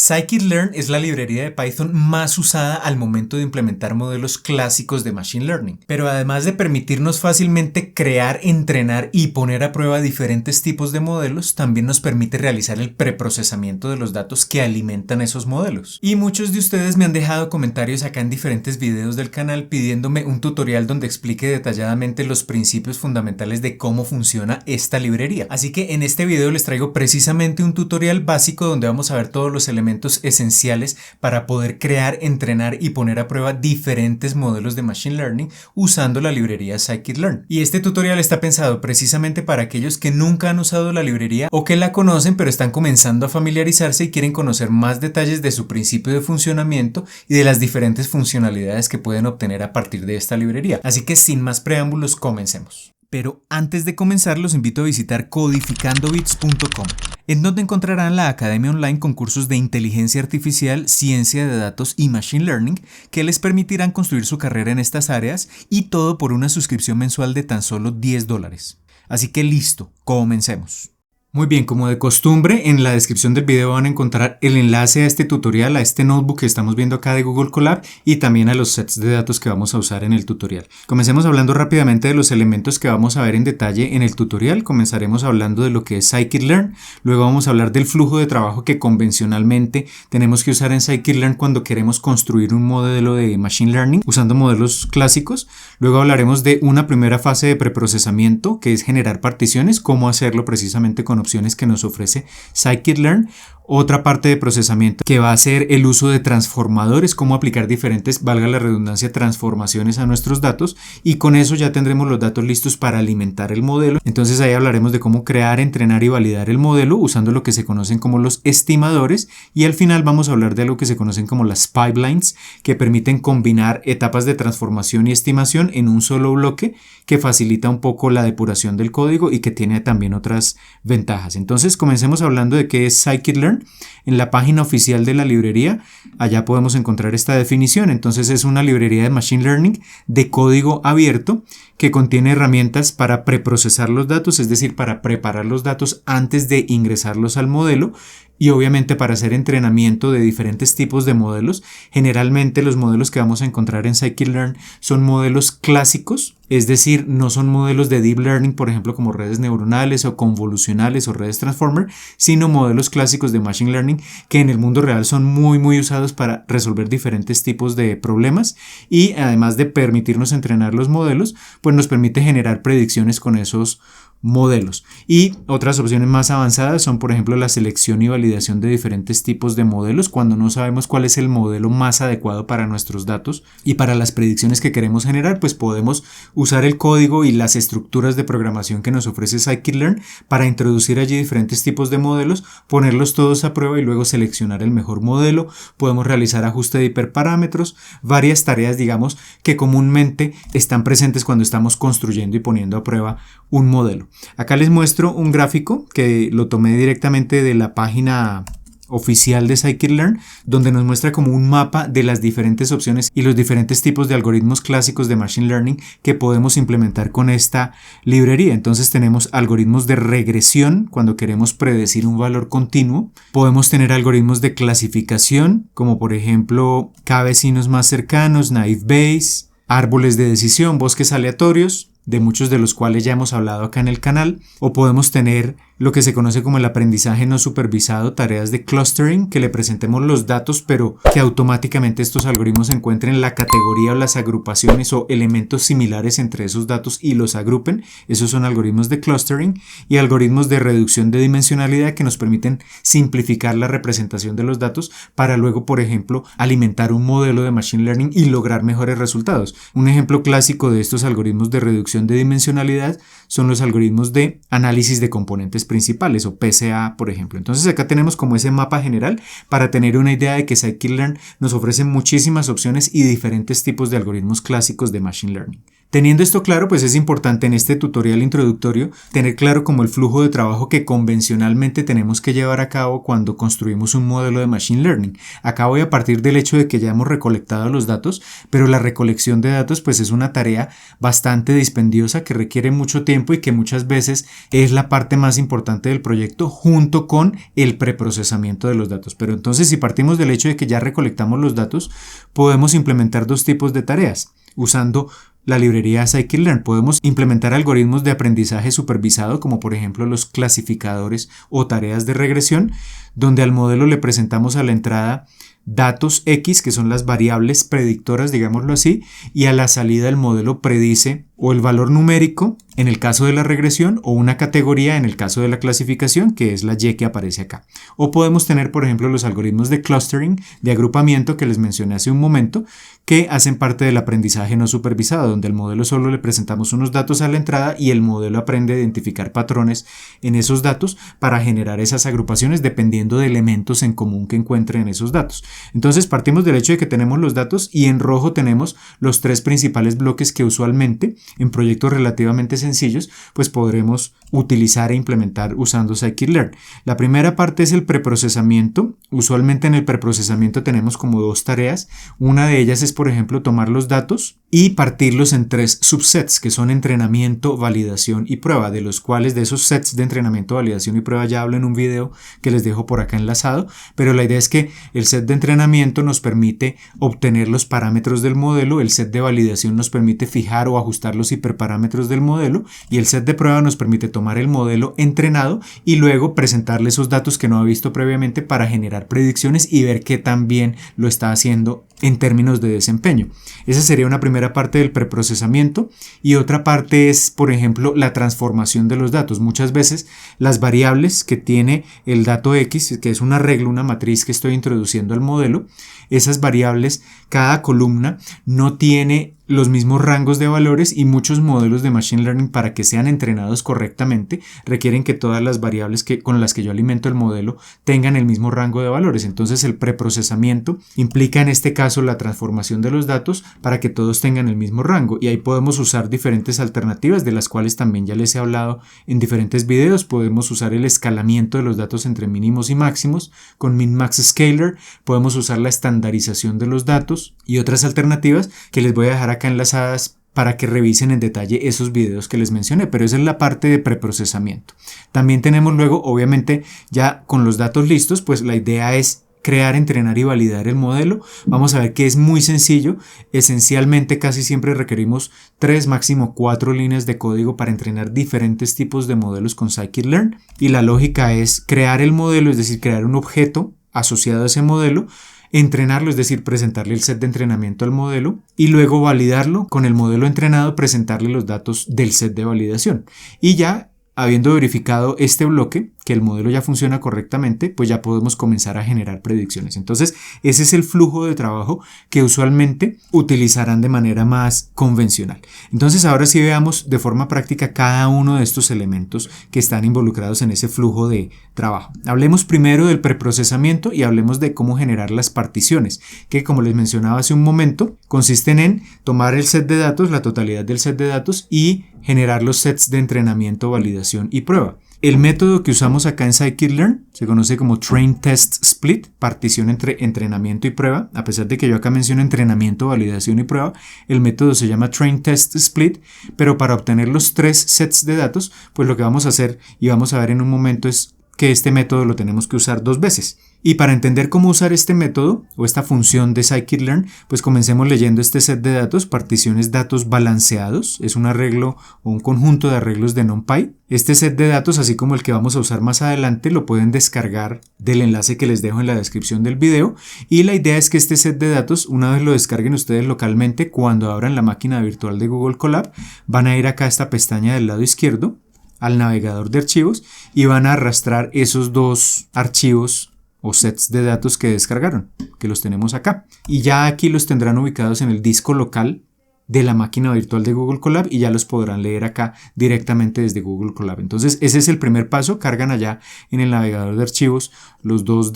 Scikit-learn es la librería de Python más usada al momento de implementar modelos clásicos de Machine Learning, pero además de permitirnos fácilmente crear, entrenar y poner a prueba diferentes tipos de modelos, también nos permite realizar el preprocesamiento de los datos que alimentan esos modelos. Y muchos de ustedes me han dejado comentarios acá en diferentes videos del canal pidiéndome un tutorial donde explique detalladamente los principios fundamentales de cómo funciona esta librería. Así que en este video les traigo precisamente un tutorial básico donde vamos a ver todos los elementos esenciales para poder crear, entrenar y poner a prueba diferentes modelos de Machine Learning usando la librería Scikit-learn. Y este tutorial está pensado precisamente para aquellos que nunca han usado la librería o que la conocen pero están comenzando a familiarizarse y quieren conocer más detalles de su principio de funcionamiento y de las diferentes funcionalidades que pueden obtener a partir de esta librería. Así que sin más preámbulos, comencemos. Pero antes de comenzar los invito a visitar codificandobits.com, en donde encontrarán la academia online con cursos de inteligencia artificial, ciencia de datos y machine learning que les permitirán construir su carrera en estas áreas y todo por una suscripción mensual de tan solo $10. Así que listo, comencemos. Muy bien, como de costumbre, en la descripción del video van a encontrar el enlace a este tutorial, a este notebook que estamos viendo acá de Google Colab y también a los sets de datos que vamos a usar en el tutorial. Comencemos hablando rápidamente de los elementos que vamos a ver en detalle en el tutorial. Comenzaremos hablando de lo que es Scikit-learn, luego vamos a hablar del flujo de trabajo que convencionalmente tenemos que usar en Scikit-learn cuando queremos construir un modelo de Machine Learning usando modelos clásicos. Luego hablaremos de una primera fase de preprocesamiento que es generar particiones, cómo hacerlo precisamente con opciones que nos ofrece Scikit-learn. Otra parte de procesamiento que va a ser el uso de transformadores, cómo aplicar diferentes, valga la redundancia, transformaciones a nuestros datos, y con eso ya tendremos los datos listos para alimentar el modelo. Entonces ahí hablaremos de cómo crear, entrenar y validar el modelo usando lo que se conocen como los estimadores, y al final vamos a hablar de lo que se conocen como las pipelines, que permiten combinar etapas de transformación y estimación en un solo bloque, que facilita un poco la depuración del código y que tiene también otras ventajas. Entonces comencemos hablando de qué es Scikit-learn. En la página oficial de la librería, allá podemos encontrar esta definición. Entonces es una librería de Machine Learning de código abierto que contiene herramientas para preprocesar los datos, es decir, para preparar los datos antes de ingresarlos al modelo y obviamente para hacer entrenamiento de diferentes tipos de modelos. Generalmente los modelos que vamos a encontrar en Scikit-learn son modelos clásicos, es decir, no son modelos de deep learning, por ejemplo, como redes neuronales o convolucionales o redes transformer, sino modelos clásicos de machine learning que en el mundo real son muy usados para resolver diferentes tipos de problemas y además de permitirnos entrenar los modelos, pues nos permite generar predicciones con esos modelos. Y otras opciones más avanzadas son, por ejemplo, la selección y validación de diferentes tipos de modelos cuando no sabemos cuál es el modelo más adecuado para nuestros datos y para las predicciones que queremos generar, pues podemos usar el código y las estructuras de programación que nos ofrece Scikit-learn para introducir allí diferentes tipos de modelos, ponerlos todos a prueba y luego seleccionar el mejor modelo. Podemos realizar ajuste de hiperparámetros, varias tareas, digamos, que comúnmente están presentes cuando estamos construyendo y poniendo a prueba un modelo. Acá les muestro un gráfico que lo tomé directamente de la página oficial de Scikit-learn, donde nos muestra como un mapa de las diferentes opciones y los diferentes tipos de algoritmos clásicos de Machine Learning que podemos implementar con esta librería. Entonces tenemos algoritmos de regresión cuando queremos predecir un valor continuo. Podemos tener algoritmos de clasificación, como por ejemplo k-vecinos más cercanos, naive Bayes, árboles de decisión, bosques aleatorios, de muchos de los cuales ya hemos hablado acá en el canal, o podemos tener lo que se conoce como el aprendizaje no supervisado, tareas de clustering, que le presentemos los datos, pero que automáticamente estos algoritmos encuentren la categoría o las agrupaciones o elementos similares entre esos datos y los agrupen. Esos son algoritmos de clustering y algoritmos de reducción de dimensionalidad que nos permiten simplificar la representación de los datos para luego, por ejemplo, alimentar un modelo de Machine Learning y lograr mejores resultados. Un ejemplo clásico de estos algoritmos de reducción de dimensionalidad son los algoritmos de análisis de componentes principales o PCA, por ejemplo. Entonces acá tenemos como ese mapa general para tener una idea de que Scikit-learn nos ofrece muchísimas opciones y diferentes tipos de algoritmos clásicos de Machine Learning. Teniendo esto claro, pues es importante en este tutorial introductorio tener claro como el flujo de trabajo que convencionalmente tenemos que llevar a cabo cuando construimos un modelo de Machine Learning. Acá voy a partir del hecho de que ya hemos recolectado los datos, pero la recolección de datos pues es una tarea bastante dispendiosa que requiere mucho tiempo y que muchas veces es la parte más importante del proyecto junto con el preprocesamiento de los datos. Pero entonces si partimos del hecho de que ya recolectamos los datos, podemos implementar dos tipos de tareas usando la librería Scikit-learn. Podemos implementar algoritmos de aprendizaje supervisado, como por ejemplo los clasificadores o tareas de regresión, donde al modelo le presentamos a la entrada datos X, que son las variables predictoras, digámoslo así, y a la salida el modelo predice o el valor numérico en el caso de la regresión o una categoría en el caso de la clasificación, que es la Y que aparece acá. O podemos tener, por ejemplo, los algoritmos de clustering, de agrupamiento que les mencioné hace un momento, que hacen parte del aprendizaje no supervisado, donde al modelo solo le presentamos unos datos a la entrada y el modelo aprende a identificar patrones en esos datos para generar esas agrupaciones dependiendo de elementos en común que encuentre en esos datos. Entonces partimos del hecho de que tenemos los datos y en rojo tenemos los tres principales bloques que usualmente en proyectos relativamente sencillos pues podremos utilizar e implementar usando Scikit-learn. La primera parte es el preprocesamiento. Usualmente en el preprocesamiento tenemos como dos tareas. Una de ellas es, por ejemplo, tomar los datos y partirlos en tres subsets que son entrenamiento, validación y prueba, de los cuales de esos sets de entrenamiento, validación y prueba ya hablo en un video que les dejo por acá enlazado, pero la idea es que el set de entrenamiento nos permite obtener los parámetros del modelo, el set de validación nos permite fijar o ajustar los hiperparámetros del modelo y el set de prueba nos permite tomar el modelo entrenado y luego presentarle esos datos que no ha visto previamente para generar predicciones y ver qué tan bien lo está haciendo en términos de desempeño. Esa sería una primera parte del preprocesamiento y otra parte es, por ejemplo, la transformación de los datos. Muchas veces las variables que tiene el dato X, que es un arreglo, una matriz que estoy introduciendo al modelo, esas variables, cada columna no tiene los mismos rangos de valores y muchos modelos de Machine Learning para que sean entrenados correctamente requieren que todas las variables con las que yo alimento el modelo tengan el mismo rango de valores. Entonces el preprocesamiento implica en este caso la transformación de los datos para que todos tengan el mismo rango y ahí podemos usar diferentes alternativas de las cuales también ya les he hablado en diferentes videos. Podemos usar el escalamiento de los datos entre mínimos y máximos con min-max scaler, podemos usar la estandarización de los datos y otras alternativas que les voy a dejar acá enlazadas para que revisen en detalle esos videos que les mencioné, pero esa es la parte de preprocesamiento. También tenemos luego, obviamente, ya con los datos listos, pues la idea es crear, entrenar y validar el modelo. Vamos a ver que es muy sencillo. Esencialmente casi siempre requerimos 3, máximo 4 líneas de código para entrenar diferentes tipos de modelos con Scikit-learn y la lógica es crear el modelo, es decir, crear un objeto asociado a ese modelo, entrenarlo, es decir, presentarle el set de entrenamiento al modelo y luego validarlo con el modelo entrenado, presentarle los datos del set de validación y ya habiendo verificado este bloque, que el modelo ya funciona correctamente, pues ya podemos comenzar a generar predicciones. Entonces, ese es el flujo de trabajo que usualmente utilizarán de manera más convencional. Entonces, ahora sí veamos de forma práctica cada uno de estos elementos que están involucrados en ese flujo de trabajo. Hablemos primero del preprocesamiento y hablemos de cómo generar las particiones, que como les mencionaba hace un momento, consisten en tomar el set de datos, la totalidad del set de datos y generar los sets de entrenamiento, validación y prueba. El método que usamos acá en Scikit-learn se conoce como Train Test Split, partición entre entrenamiento y prueba. A pesar de que yo acá menciono entrenamiento, validación y prueba, el método se llama Train Test Split, pero para obtener los tres sets de datos, pues lo que vamos a hacer y vamos a ver en un momento es que este método lo tenemos que usar 2 veces. Y para entender cómo usar este método o esta función de Scikit-learn, pues comencemos leyendo este set de datos, particiones datos balanceados, es un arreglo o un conjunto de arreglos de NumPy. Este set de datos, así como el que vamos a usar más adelante, lo pueden descargar del enlace que les dejo en la descripción del video y la idea es que este set de datos, una vez lo descarguen ustedes localmente, cuando abran la máquina virtual de Google Colab, van a ir acá a esta pestaña del lado izquierdo, al navegador de archivos y van a arrastrar esos 2 archivos o sets de datos que descargaron, que los tenemos acá y ya aquí los tendrán ubicados en el disco local de la máquina virtual de Google Colab y ya los podrán leer acá directamente desde Google Colab. Entonces ese es el primer paso, cargan allá en el navegador de archivos los dos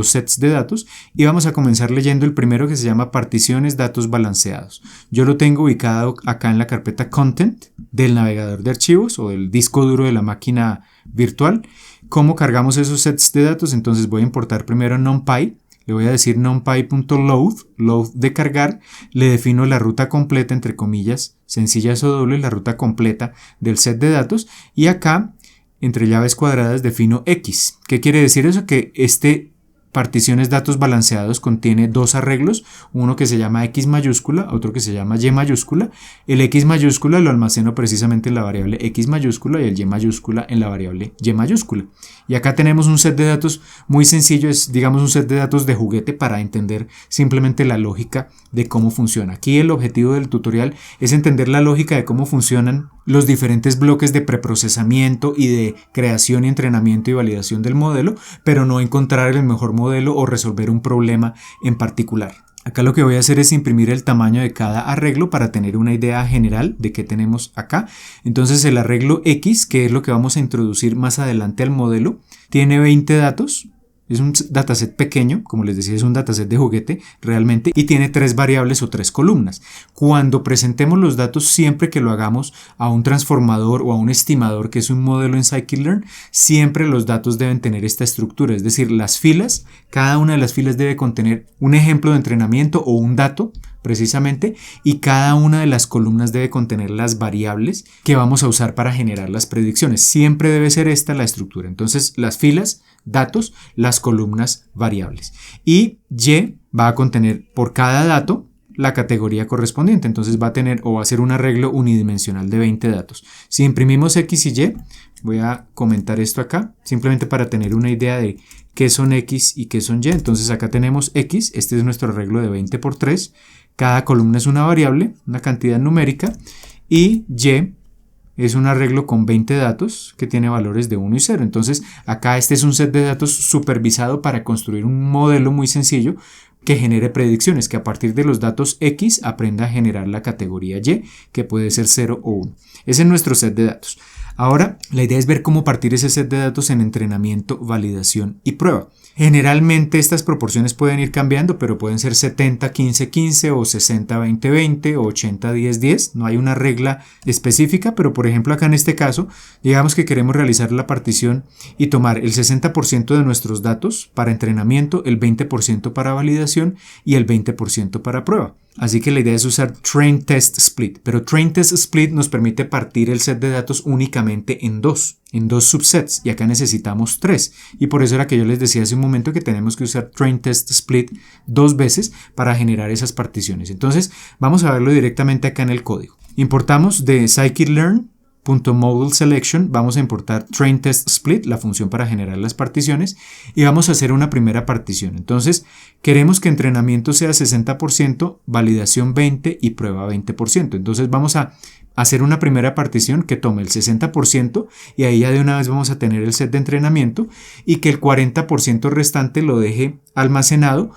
sets de datos y vamos a comenzar leyendo el primero que se llama particiones datos balanceados. Yo lo tengo ubicado acá en la carpeta Content del navegador de archivos o del disco duro de la máquina virtual. ¿Cómo cargamos esos sets de datos? Entonces voy a importar primero NumPy. Le voy a decir numpy.load, load de cargar, le defino la ruta completa, entre comillas, sencillas o dobles, la ruta completa del set de datos y acá, entre llaves cuadradas, defino X. ¿Qué quiere decir eso? Que particiones datos balanceados contiene dos arreglos, uno que se llama X mayúscula, otro que se llama Y mayúscula. El X mayúscula lo almaceno precisamente en la variable X mayúscula y el Y mayúscula en la variable Y mayúscula. Y acá tenemos un set de datos muy sencillo, es digamos un set de datos de juguete para entender simplemente la lógica de cómo funciona. Aquí el objetivo del tutorial es entender la lógica de cómo funcionan los diferentes bloques de preprocesamiento y de creación y entrenamiento y validación del modelo, pero no encontrar el mejor modelo o resolver un problema en particular. Acá lo que voy a hacer es imprimir el tamaño de cada arreglo para tener una idea general de qué tenemos acá. Entonces el arreglo X, que es lo que vamos a introducir más adelante al modelo, tiene 20 datos. Es un dataset pequeño, como les decía, es un dataset de juguete realmente y tiene 3 variables o 3 columnas. Cuando presentemos los datos, siempre que lo hagamos a un transformador o a un estimador, que es un modelo en Scikit-Learn, siempre los datos deben tener esta estructura, es decir, las filas, cada una de las filas debe contener un ejemplo de entrenamiento o un dato precisamente y cada una de las columnas debe contener las variables que vamos a usar para generar las predicciones. Siempre debe ser esta la estructura. Entonces las filas, datos, las columnas, variables. Y Y va a contener por cada dato la categoría correspondiente. Entonces va a tener o va a ser un arreglo unidimensional de 20 datos. Si imprimimos X y Y, voy a comentar esto acá, simplemente para tener una idea de qué son X y qué son Y. Entonces acá tenemos X, este es nuestro arreglo de 20 por 3. Cada columna es una variable, una cantidad numérica, y Y es un arreglo con 20 datos que tiene valores de 1 y 0. Entonces acá este es un set de datos supervisado para construir un modelo muy sencillo que genere predicciones, que a partir de los datos X aprenda a generar la categoría Y, que puede ser 0 o 1. Ese es nuestro set de datos. Ahora, la idea es ver cómo partir ese set de datos en entrenamiento, validación y prueba. Generalmente estas proporciones pueden ir cambiando, pero pueden ser 70-15-15 o 60-20-20 o 80-10-10. No hay una regla específica, pero por ejemplo acá en este caso, digamos que queremos realizar la partición y tomar el 60% de nuestros datos para entrenamiento, el 20% para validación y el 20% para prueba. Así que la idea es usar Train Test Split, pero Train Test Split nos permite partir el set de datos únicamente en dos subsets, y acá necesitamos 3, y por eso era que yo les decía hace un momento que tenemos que usar Train Test Split 2 veces para generar esas particiones. Entonces vamos a verlo directamente acá en el código. Importamos de Scikit-Learn .model selection, vamos a importar train test split, la función para generar las particiones, y vamos a hacer una primera partición. Entonces queremos que entrenamiento sea 60%, validación 20% y prueba 20%. Entonces vamos a hacer una primera partición que tome el 60% y ahí ya de una vez vamos a tener el set de entrenamiento, y que el 40% restante lo deje almacenado.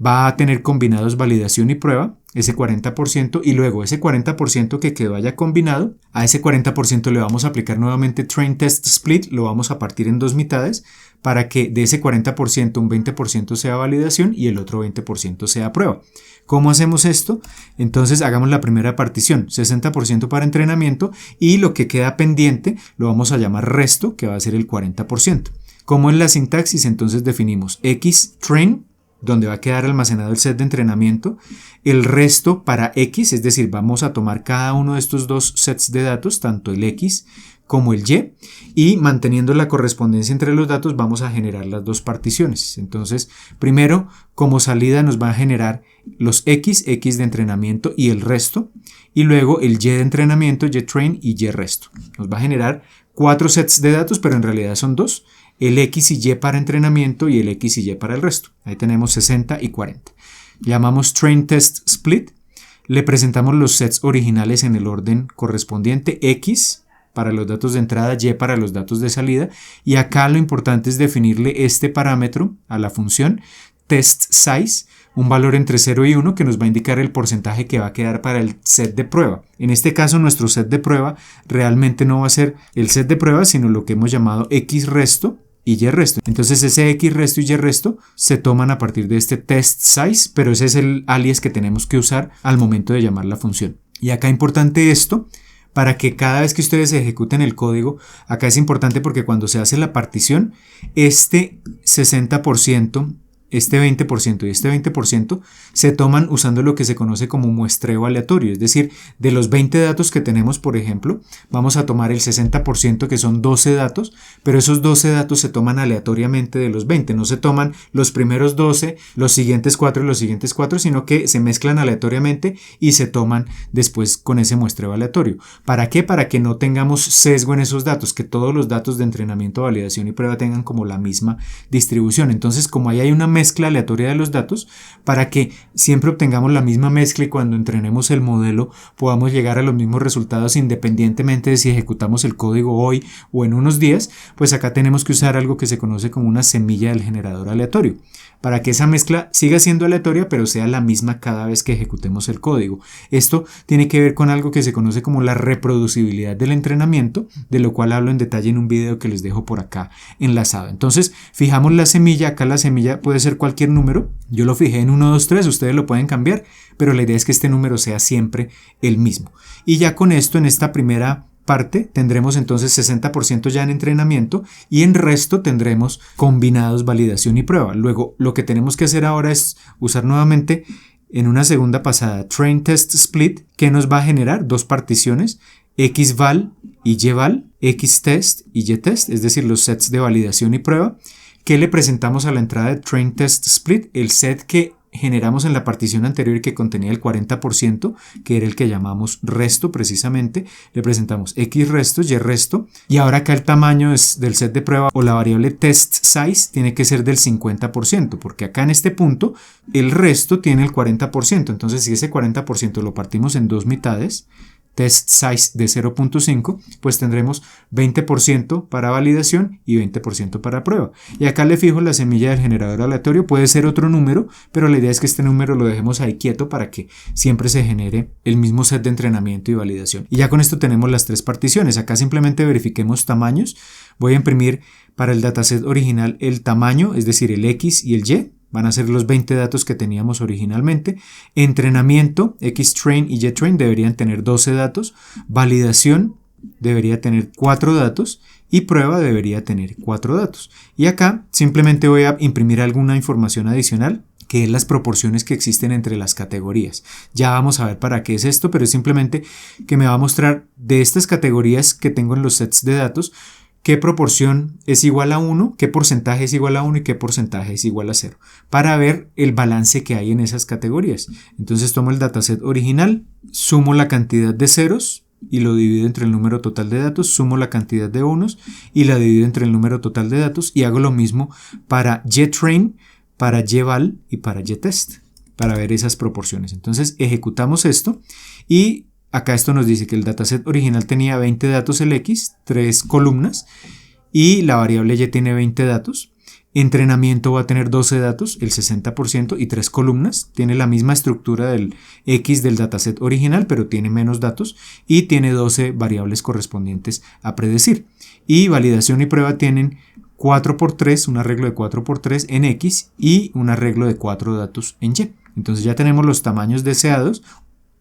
Va a tener combinados validación y prueba, ese 40%, y luego ese 40% que quedó haya combinado, a ese 40% le vamos a aplicar nuevamente Train Test Split, lo vamos a partir en 2 mitades para que de ese 40% un 20% sea validación y el otro 20% sea prueba. ¿Cómo hacemos esto? Entonces hagamos la primera partición, 60% para entrenamiento, y lo que queda pendiente lo vamos a llamar resto, que va a ser el 40%. ¿Cómo es la sintaxis? Entonces definimos xTrain, donde va a quedar almacenado el set de entrenamiento, el resto para X, es decir, vamos a tomar cada uno de estos dos sets de datos, tanto el X como el Y, y manteniendo la correspondencia entre los datos vamos a generar las dos particiones. Entonces, primero, como salida nos va a generar los X de entrenamiento y el resto, y luego el Y de entrenamiento, YTrain y Y resto. Nos va a generar 4 sets de datos, pero en realidad son 2. El X y Y para entrenamiento y el X y Y para el resto. Ahí tenemos 60 y 40. Llamamos Train Test Split. Le presentamos los sets originales en el orden correspondiente. X para los datos de entrada, Y para los datos de salida. Y acá lo importante es definirle este parámetro a la función test size, un valor entre 0 y 1 que nos va a indicar el porcentaje que va a quedar para el set de prueba. En este caso nuestro set de prueba realmente no va a ser el set de prueba, sino lo que hemos llamado X resto y Y resto. Entonces ese X resto y Y resto se toman a partir de este test size, pero ese es el alias que tenemos que usar al momento de llamar la función. Y acá importante esto, para que cada vez que ustedes ejecuten el código, acá es importante porque cuando se hace la partición, este 60%, este 20% y este 20% se toman usando lo que se conoce como muestreo aleatorio. Es decir, de los 20 datos que tenemos, por ejemplo, vamos a tomar el 60% que son 12 datos, pero esos 12 datos se toman aleatoriamente de los 20. No se toman los primeros 12, los siguientes 4 y los siguientes 4, sino que se mezclan aleatoriamente y se toman después con ese muestreo aleatorio. ¿Para qué? Para que no tengamos sesgo en esos datos, que todos los datos de entrenamiento, validación y prueba tengan como la misma distribución. Entonces, como ahí hay una mezcla aleatoria de los datos, para que siempre obtengamos la misma mezcla y cuando entrenemos el modelo podamos llegar a los mismos resultados independientemente de si ejecutamos el código hoy o en unos días, pues acá tenemos que usar algo que se conoce como una semilla del generador aleatorio, para que esa mezcla siga siendo aleatoria pero sea la misma cada vez que ejecutemos el código. Esto tiene que ver con algo que se conoce como la reproducibilidad del entrenamiento, de lo cual hablo en detalle en un video que les dejo por acá enlazado. Entonces fijamos la semilla, acá la semilla puede ser cualquier número, yo lo fijé en 1, 2, 3, ustedes lo pueden cambiar, pero la idea es que este número sea siempre el mismo. Y ya con esto, en esta primera parte, tendremos entonces 60% ya en entrenamiento y en resto tendremos combinados validación y prueba. Luego, lo que tenemos que hacer ahora es usar nuevamente en una segunda pasada train test split, que nos va a generar dos particiones, xval y yval, xtest y ytest, es decir, los sets de validación y prueba, que le presentamos a la entrada de train test split, el set que generamos en la partición anterior y que contenía el 40%, que era el que llamamos resto precisamente. Le presentamos x resto, y resto, y ahora acá el tamaño del set de prueba o la variable test size tiene que ser del 50%, porque acá en este punto el resto tiene el 40%. Entonces si ese 40% lo partimos en dos mitades, test size de 0.5, pues tendremos 20% para validación y 20% para prueba. Y acá le fijo la semilla del generador aleatorio, puede ser otro número, pero la idea es que este número lo dejemos ahí quieto para que siempre se genere el mismo set de entrenamiento y validación. Y ya con esto tenemos las tres particiones. Acá simplemente verifiquemos tamaños. Voy a imprimir para el dataset original el tamaño, es decir, el X y el Y. Van a ser los 20 datos que teníamos originalmente. Entrenamiento, xtrain y ytrain deberían tener 12 datos. Validación debería tener 4 datos. Y prueba debería tener 4 datos. Y acá simplemente voy a imprimir alguna información adicional, que es las proporciones que existen entre las categorías. Ya vamos a ver para qué es esto, pero es simplemente que me va a mostrar de estas categorías que tengo en los sets de datos, qué proporción es igual a 1, qué porcentaje es igual a 1 y qué porcentaje es igual a 0, para ver el balance que hay en esas categorías. Entonces tomo el dataset original, sumo la cantidad de ceros y lo divido entre el número total de datos, sumo la cantidad de unos y la divido entre el número total de datos y hago lo mismo para ytrain, para yval y para ytest, para ver esas proporciones. Entonces ejecutamos esto y acá esto nos dice que el dataset original tenía 20 datos el X, 3 columnas, y la variable Y tiene 20 datos. Entrenamiento va a tener 12 datos, el 60%, y 3 columnas. Tiene la misma estructura del X del dataset original, pero tiene menos datos, y tiene 12 variables correspondientes a predecir. Y validación y prueba tienen 4×3, un arreglo de 4×3 en X y un arreglo de 4 datos en Y. Entonces ya tenemos los tamaños deseados,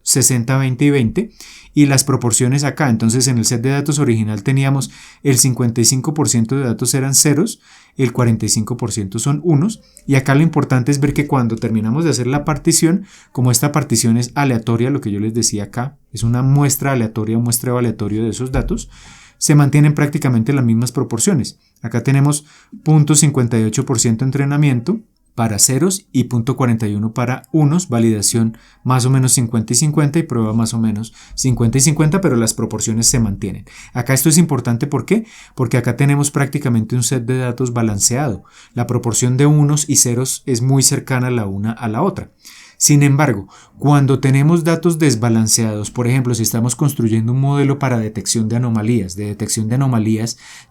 60, 20 y 20, y las proporciones acá. Entonces en el set de datos original teníamos el 55% de datos eran ceros, el 45% son unos, y acá lo importante es ver que cuando terminamos de hacer la partición, como esta partición es aleatoria, lo que yo les decía acá, es una muestra aleatoria, un muestreo aleatorio de esos datos, se mantienen prácticamente las mismas proporciones. Acá tenemos 0.58% entrenamiento para ceros y 0.41 para unos, validación más o menos 50 y 50 y prueba más o menos 50 y 50, pero las proporciones se mantienen. Acá esto es importante, ¿por qué? Porque acá tenemos prácticamente un set de datos balanceado. La proporción de unos y ceros es muy cercana la una a la otra. Sin embargo, cuando tenemos datos desbalanceados, por ejemplo, si estamos construyendo un modelo para detección de anomalías,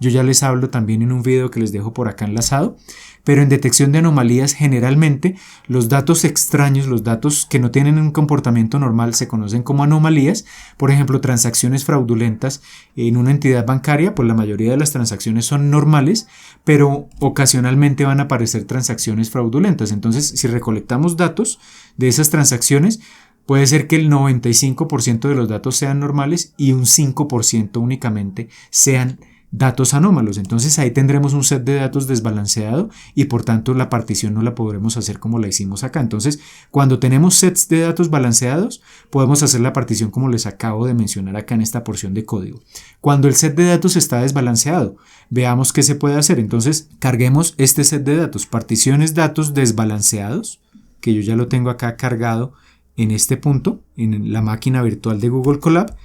yo ya les hablo también en un video que les dejo por acá enlazado, pero en detección de anomalías generalmente los datos extraños, los datos que no tienen un comportamiento normal se conocen como anomalías. Por ejemplo, transacciones fraudulentas en una entidad bancaria, pues la mayoría de las transacciones son normales, pero ocasionalmente van a aparecer transacciones fraudulentas. Entonces, si recolectamos datos de esas transacciones, puede ser que el 95% de los datos sean normales y un 5% únicamente sean datos anómalos. Entonces ahí tendremos un set de datos desbalanceado y por tanto la partición no la podremos hacer como la hicimos acá. Entonces, cuando tenemos sets de datos balanceados, podemos hacer la partición como les acabo de mencionar acá en esta porción de código. Cuando el set de datos está desbalanceado, veamos qué se puede hacer. Entonces, carguemos este set de datos, particiones datos desbalanceados, que yo ya lo tengo acá cargado en este punto, en la máquina virtual de Google Colab.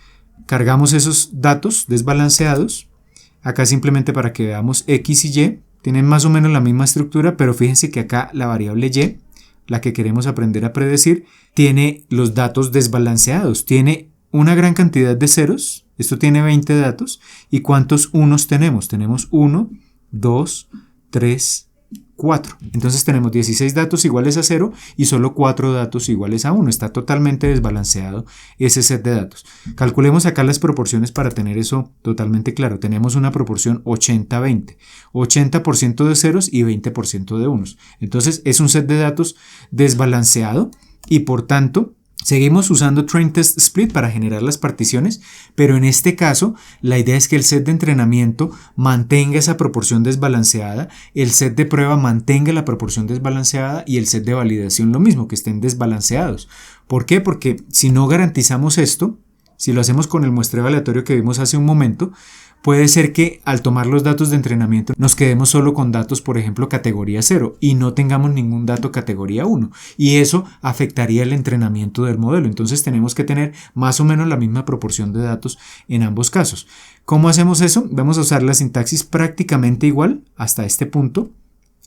Cargamos esos datos desbalanceados. Acá simplemente para que veamos X y Y, tienen más o menos la misma estructura, pero fíjense que acá la variable Y, la que queremos aprender a predecir, tiene los datos desbalanceados, tiene una gran cantidad de ceros, esto tiene 20 datos, ¿y cuántos unos tenemos? Tenemos 1, 2, 3, 4. Entonces tenemos 16 datos iguales a 0 y solo 4 datos iguales a 1. Está totalmente desbalanceado ese set de datos. Calculemos acá las proporciones para tener eso totalmente claro. Tenemos una proporción 80-20. 80% de ceros y 20% de unos. Entonces es un set de datos desbalanceado y por tanto seguimos usando Train Test Split para generar las particiones, pero en este caso la idea es que el set de entrenamiento mantenga esa proporción desbalanceada, el set de prueba mantenga la proporción desbalanceada y el set de validación lo mismo, que estén desbalanceados. ¿Por qué? Porque si no garantizamos esto, si lo hacemos con el muestreo aleatorio que vimos hace un momento, puede ser que al tomar los datos de entrenamiento nos quedemos solo con datos, por ejemplo, categoría 0 y no tengamos ningún dato categoría 1 y eso afectaría el entrenamiento del modelo. Entonces tenemos que tener más o menos la misma proporción de datos en ambos casos. ¿Cómo hacemos eso? Vamos a usar la sintaxis prácticamente igual hasta este punto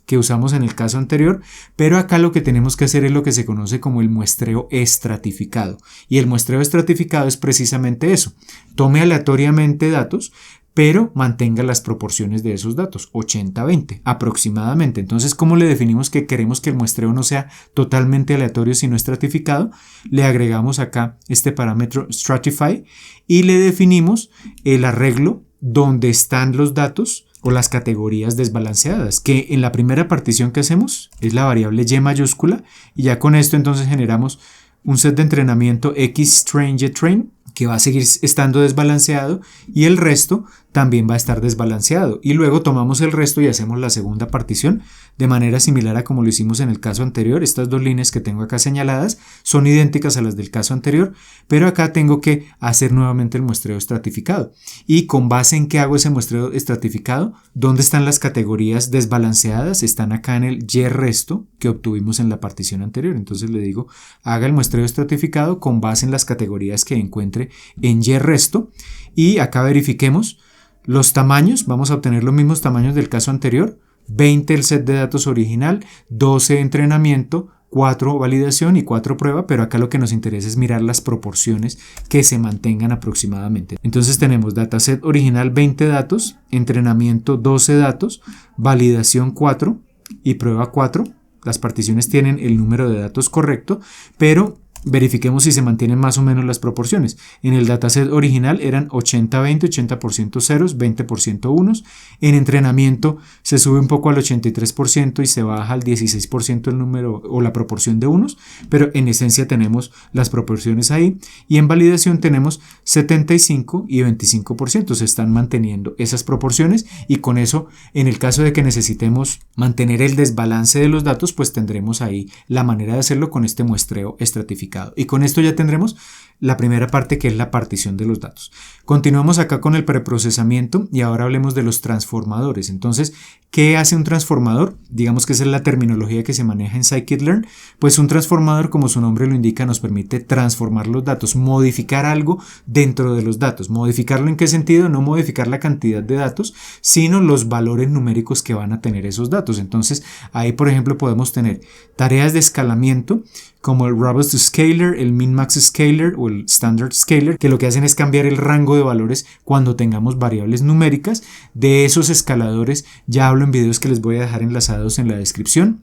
que usamos en el caso anterior, pero acá lo que tenemos que hacer es lo que se conoce como el muestreo estratificado. Y el muestreo estratificado es precisamente eso. Tome aleatoriamente datos, pero mantenga las proporciones de esos datos, 80-20 aproximadamente. Entonces, ¿cómo le definimos que queremos que el muestreo no sea totalmente aleatorio sino estratificado? Le agregamos acá este parámetro stratify y le definimos el arreglo donde están los datos o las categorías desbalanceadas, que en la primera partición que hacemos es la variable y mayúscula y ya con esto entonces generamos un set de entrenamiento xtrain ytrain que va a seguir estando desbalanceado y el resto también va a estar desbalanceado y luego tomamos el resto y hacemos la segunda partición de manera similar a como lo hicimos en el caso anterior. Estas dos líneas que tengo acá señaladas son idénticas a las del caso anterior, pero acá tengo que hacer nuevamente el muestreo estratificado y con base en qué hago ese muestreo estratificado, ¿dónde están las categorías desbalanceadas? Están acá en el y resto que obtuvimos en la partición anterior. Entonces le digo haga el muestreo estratificado con base en las categorías que encuentre en y resto y acá verifiquemos los tamaños. Vamos a obtener los mismos tamaños del caso anterior, 20 el set de datos original, 12 entrenamiento, 4 validación y 4 prueba, pero acá lo que nos interesa es mirar las proporciones que se mantengan aproximadamente. Entonces tenemos dataset original 20 datos, entrenamiento 12 datos, validación 4 y prueba 4. Las particiones tienen el número de datos correcto, pero verifiquemos si se mantienen más o menos las proporciones. En el dataset original eran 80-20, 80% ceros, 20% unos. En entrenamiento se sube un poco al 83% y se baja al 16% el número o la proporción de unos, pero en esencia tenemos las proporciones ahí. Y en validación tenemos 75 y 25%. Se están manteniendo esas proporciones y con eso, en el caso de que necesitemos mantener el desbalance de los datos, pues tendremos ahí la manera de hacerlo con este muestreo estratificado. Y con esto ya tendremos la primera parte, que es la partición de los datos. Continuamos acá con el preprocesamiento y ahora hablemos de los transformadores. Entonces, ¿qué hace un transformador? Digamos que esa es la terminología que se maneja en scikit-learn. Pues un transformador, como su nombre lo indica, nos permite transformar los datos, modificar algo dentro de los datos. ¿Modificarlo en qué sentido? No modificar la cantidad de datos, sino los valores numéricos que van a tener esos datos. Entonces, ahí por ejemplo podemos tener tareas de escalamiento como el Robust Scaler, el Min-Max Scaler o el Standard Scaler, que lo que hacen es cambiar el rango de valores cuando tengamos variables numéricas. De esos escaladores ya hablo en videos que les voy a dejar enlazados en la descripción.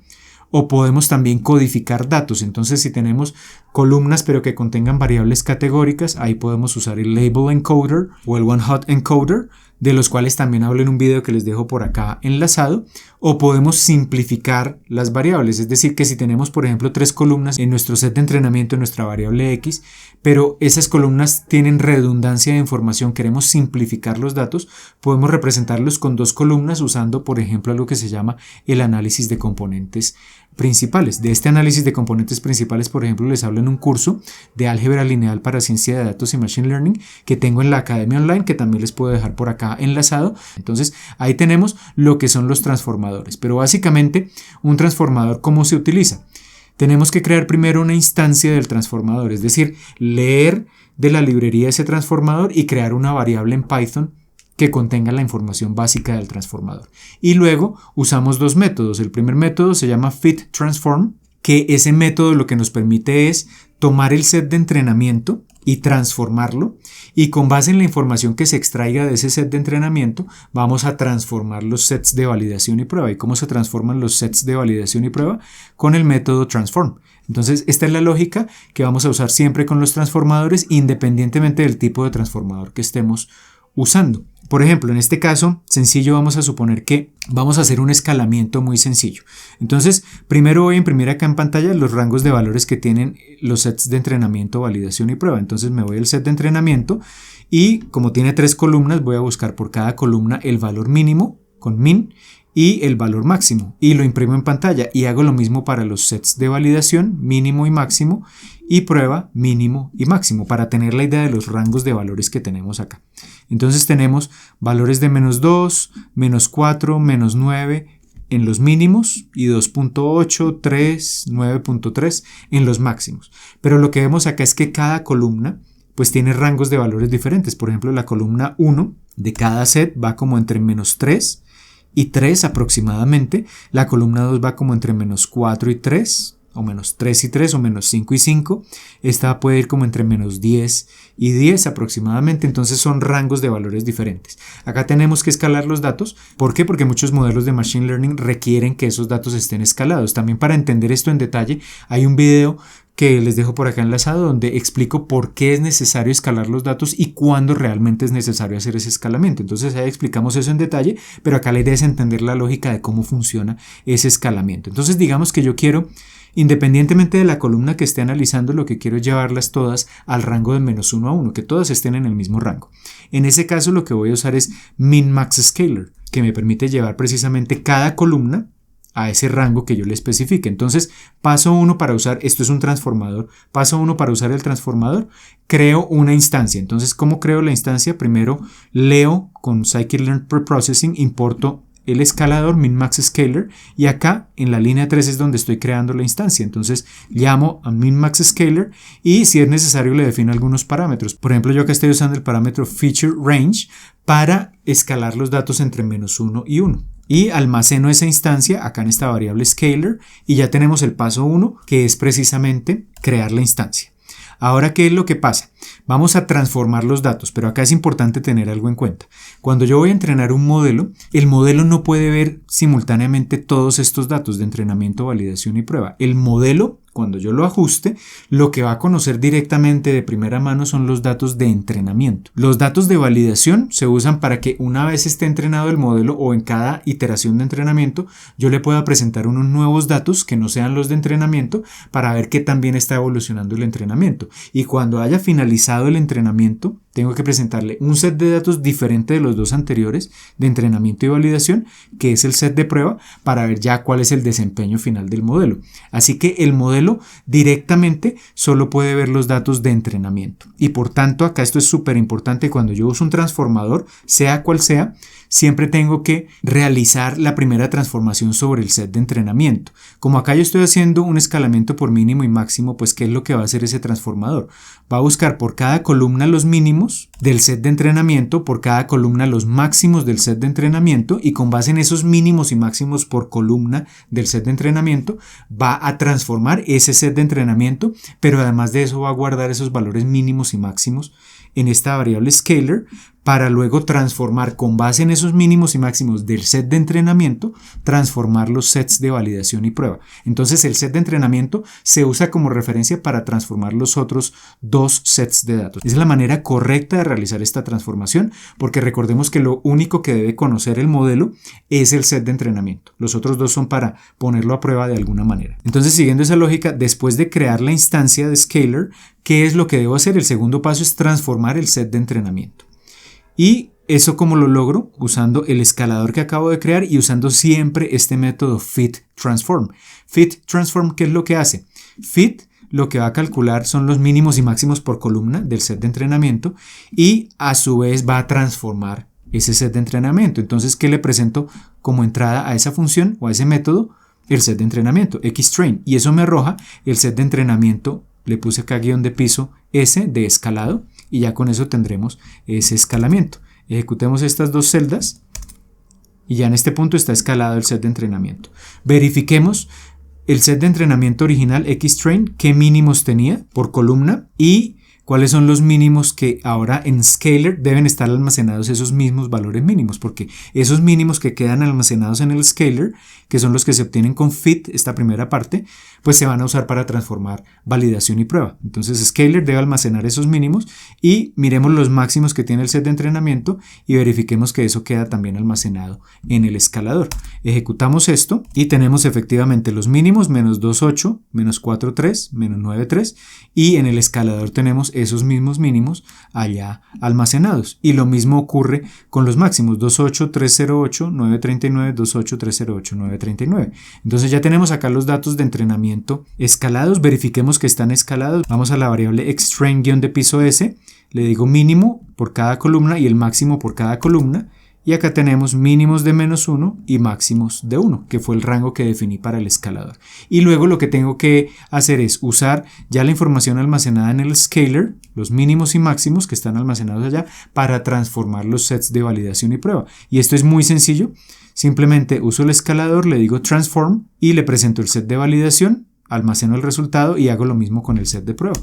O podemos también codificar datos. Entonces, si tenemos columnas pero que contengan variables categóricas, ahí podemos usar el Label Encoder o el One Hot Encoder, de los cuales también hablo en un video que les dejo por acá enlazado. O podemos simplificar las variables, es decir, que si tenemos, por ejemplo, 3 columnas en nuestro set de entrenamiento, en nuestra variable X, pero esas columnas tienen redundancia de información, queremos simplificar los datos, podemos representarlos con 2 columnas usando, por ejemplo, algo que se llama el análisis de componentes principales. De este análisis de componentes principales, por ejemplo, les hablo en un curso de álgebra lineal para ciencia de datos y machine learning que tengo en la academia online, que también les puedo dejar por acá enlazado. Entonces, ahí tenemos lo que son los transformadores. Pero básicamente, un transformador, ¿cómo se utiliza? Tenemos que crear primero una instancia del transformador, es decir, leer de la librería ese transformador y crear una variable en Python que contenga la información básica del transformador. Y luego usamos 2 métodos. El primer método se llama FitTransform, que ese método lo que nos permite es tomar el set de entrenamiento y transformarlo, y con base en la información que se extraiga de ese set de entrenamiento vamos a transformar los sets de validación y prueba. ¿Y cómo se transforman los sets de validación y prueba? Con el método transform. Entonces, esta es la lógica que vamos a usar siempre con los transformadores, independientemente del tipo de transformador que estemos usando. Por ejemplo, en este caso sencillo vamos a suponer que vamos a hacer un escalamiento muy sencillo. Entonces, primero voy a imprimir acá en pantalla los rangos de valores que tienen los sets de entrenamiento, validación y prueba. Entonces me voy al set de entrenamiento y como tiene 3 columnas, voy a buscar por cada columna el valor mínimo con min y el valor máximo y lo imprimo en pantalla, y hago lo mismo para los sets de validación mínimo y máximo y prueba mínimo y máximo para tener la idea de los rangos de valores que tenemos acá. Entonces tenemos valores de -2, -4, -9 en los mínimos y 2.8, 3, 9.3 en los máximos. Pero lo que vemos acá es que cada columna pues tiene rangos de valores diferentes. Por ejemplo, la columna 1 de cada set va como entre -3 y 3 aproximadamente. La columna 2 va como entre -4 y 3, o -3 y 3, o -5 y 5. Esta puede ir como entre -10 y 10 aproximadamente. Entonces son rangos de valores diferentes. Acá tenemos que escalar los datos. ¿Por qué? Porque muchos modelos de Machine Learning requieren que esos datos estén escalados. También, para entender esto en detalle, hay un video que les dejo por acá enlazado donde explico por qué es necesario escalar los datos y cuándo realmente es necesario hacer ese escalamiento. Entonces ahí explicamos eso en detalle, pero acá la idea es entender la lógica de cómo funciona ese escalamiento. Entonces digamos que yo quiero, independientemente de la columna que esté analizando, lo que quiero es llevarlas todas al rango de -1 a 1, que todas estén en el mismo rango. En ese caso lo que voy a usar es Min-Max Scaler, que me permite llevar precisamente cada columna a ese rango que yo le especifique. Entonces, paso 1 para usar, esto es un transformador, paso 1 para usar el transformador, creo una instancia. Entonces, ¿cómo creo la instancia? Primero leo con Scikit-learn Preprocessing, importo el escalador Min-Max Scaler, y acá en la línea 3 es donde estoy creando la instancia. Entonces llamo a Min-Max Scaler y si es necesario le defino algunos parámetros. Por ejemplo, yo acá estoy usando el parámetro Feature Range para escalar los datos entre -1 y 1. Y almaceno esa instancia acá en esta variable Scaler y ya tenemos el paso 1, que es precisamente crear la instancia. Ahora, ¿qué es lo que pasa? Vamos a transformar los datos, pero acá es importante tener algo en cuenta. Cuando yo voy a entrenar un modelo, el modelo no puede ver simultáneamente todos estos datos de entrenamiento, validación y prueba. El modelo, cuando yo lo ajuste, lo que va a conocer directamente de primera mano son los datos de entrenamiento. Los datos de validación se usan para que una vez esté entrenado el modelo o en cada iteración de entrenamiento, yo le pueda presentar unos nuevos datos que no sean los de entrenamiento para ver qué también está evolucionando el entrenamiento. Y cuando haya finalizado el entrenamiento, tengo que presentarle un set de datos diferente de los dos anteriores de entrenamiento y validación, que es el set de prueba, para ver ya cuál es el desempeño final del modelo. Así que el modelo directamente solo puede ver los datos de entrenamiento. Y por tanto, acá esto es súper importante: cuando yo uso un transformador, sea cual sea, siempre tengo que realizar la primera transformación sobre el set de entrenamiento. Como acá yo estoy haciendo un escalamiento por mínimo y máximo, pues ¿qué es lo que va a hacer ese transformador? Va a buscar por cada columna los mínimos del set de entrenamiento, por cada columna los máximos del set de entrenamiento, y con base en esos mínimos y máximos por columna del set de entrenamiento va a transformar ese set de entrenamiento, pero además de eso va a guardar esos valores mínimos y máximos en esta variable scalar para luego transformar con base en esos mínimos y máximos del set de entrenamiento, transformar los sets de validación y prueba. Entonces el set de entrenamiento se usa como referencia para transformar los otros dos sets de datos. Esa es la manera correcta de realizar esta transformación, porque recordemos que lo único que debe conocer el modelo es el set de entrenamiento. Los otros dos son para ponerlo a prueba de alguna manera. Entonces, siguiendo esa lógica, después de crear la instancia de scalar, ¿qué es lo que debo hacer? El segundo paso es transformar el set de entrenamiento. Y eso como lo logro usando el escalador que acabo de crear y usando siempre este método fit transform. Fit transform, ¿qué es lo que hace? Fit lo que va a calcular son los mínimos y máximos por columna del set de entrenamiento y a su vez va a transformar ese set de entrenamiento. Entonces, ¿qué le presento como entrada a esa función o a ese método? El set de entrenamiento, xtrain, y eso me arroja el set de entrenamiento. Le puse acá guión de piso S de escalado y ya con eso tendremos ese escalamiento. Ejecutemos estas dos celdas y ya en este punto está escalado el set de entrenamiento. Verifiquemos el set de entrenamiento original xtrain, qué mínimos tenía por columna y cuáles son los mínimos que ahora en scalar deben estar almacenados esos mismos valores mínimos, porque esos mínimos que quedan almacenados en el scalar, que son los que se obtienen con fit, esta primera parte, pues se van a usar para transformar validación y prueba. Entonces scalar debe almacenar esos mínimos y miremos los máximos que tiene el set de entrenamiento y verifiquemos que eso queda también almacenado en el escalador. Ejecutamos esto y tenemos efectivamente los mínimos menos 2.8, menos 4.3, menos 9.3 y en el escalador tenemos esos mismos mínimos allá almacenados. Y lo mismo ocurre con los máximos 2.8, 3.08, 9.39, 2.8, 3.08, 9.39. Entonces ya tenemos acá los datos de entrenamiento escalados. Verifiquemos que están escalados. Vamos a la variable xtrain guión de piso S. Le digo mínimo por cada columna y el máximo por cada columna. Y acá tenemos mínimos de menos 1 y máximos de 1, que fue el rango que definí para el escalador. Y luego lo que tengo que hacer es usar ya la información almacenada en el scalar, los mínimos y máximos que están almacenados allá, para transformar los sets de validación y prueba. Y esto es muy sencillo. Simplemente uso el escalador, le digo transform y le presento el set de validación, almaceno el resultado y hago lo mismo con el set de prueba.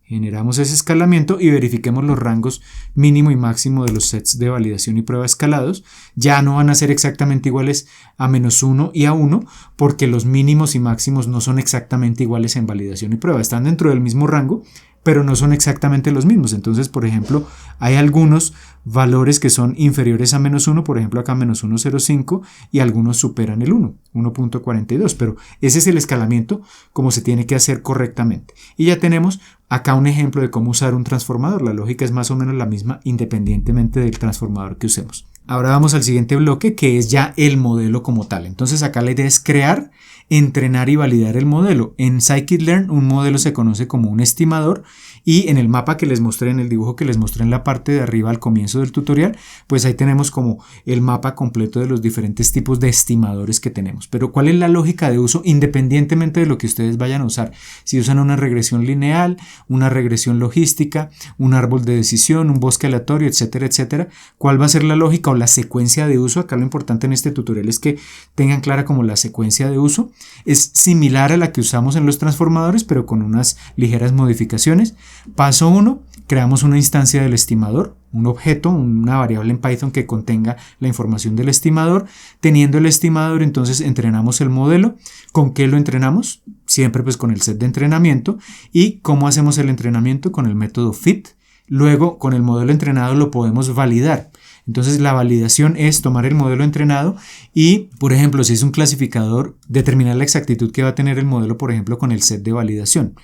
Generamos ese escalamiento y verifiquemos los rangos mínimo y máximo de los sets de validación y prueba escalados. Ya no van a ser exactamente iguales a menos 1 y a 1 porque los mínimos y máximos no son exactamente iguales en validación y prueba. Están dentro del mismo rango, pero no son exactamente los mismos. Entonces, por ejemplo, hay algunos valores que son inferiores a menos 1, por ejemplo acá menos 1.05 y algunos superan el 1, 1.42, pero ese es el escalamiento como se tiene que hacer correctamente. Y ya tenemos acá un ejemplo de cómo usar un transformador. La lógica es más o menos la misma independientemente del transformador que usemos. Ahora vamos al siguiente bloque, que es ya el modelo como tal. Entonces acá la idea es crear, entrenar y validar el modelo. En scikit-learn un modelo se conoce como un estimador y en el mapa que les mostré, en el dibujo que les mostré en la parte de arriba al comienzo del tutorial, pues ahí tenemos como el mapa completo de los diferentes tipos de estimadores que tenemos. Pero ¿cuál es la lógica de uso independientemente de lo que ustedes vayan a usar? Si usan una regresión lineal, una regresión logística, un árbol de decisión, un bosque aleatorio, etcétera, etcétera, ¿cuál va a ser la lógica o la secuencia de uso? Acá lo importante en este tutorial es que tengan clara como la secuencia de uso. Es similar a la que usamos en los transformadores, pero con unas ligeras modificaciones. Paso 1, creamos una instancia del estimador, un objeto, una variable en Python que contenga la información del estimador. Teniendo el estimador, entonces entrenamos el modelo. ¿Con qué lo entrenamos? Siempre pues con el set de entrenamiento. ¿Y cómo hacemos el entrenamiento? Con el método fit. Luego, con el modelo entrenado lo podemos validar. Entonces la validación es tomar el modelo entrenado y, por ejemplo, si es un clasificador, determinar la exactitud que va a tener el modelo, por ejemplo, con el set de validación.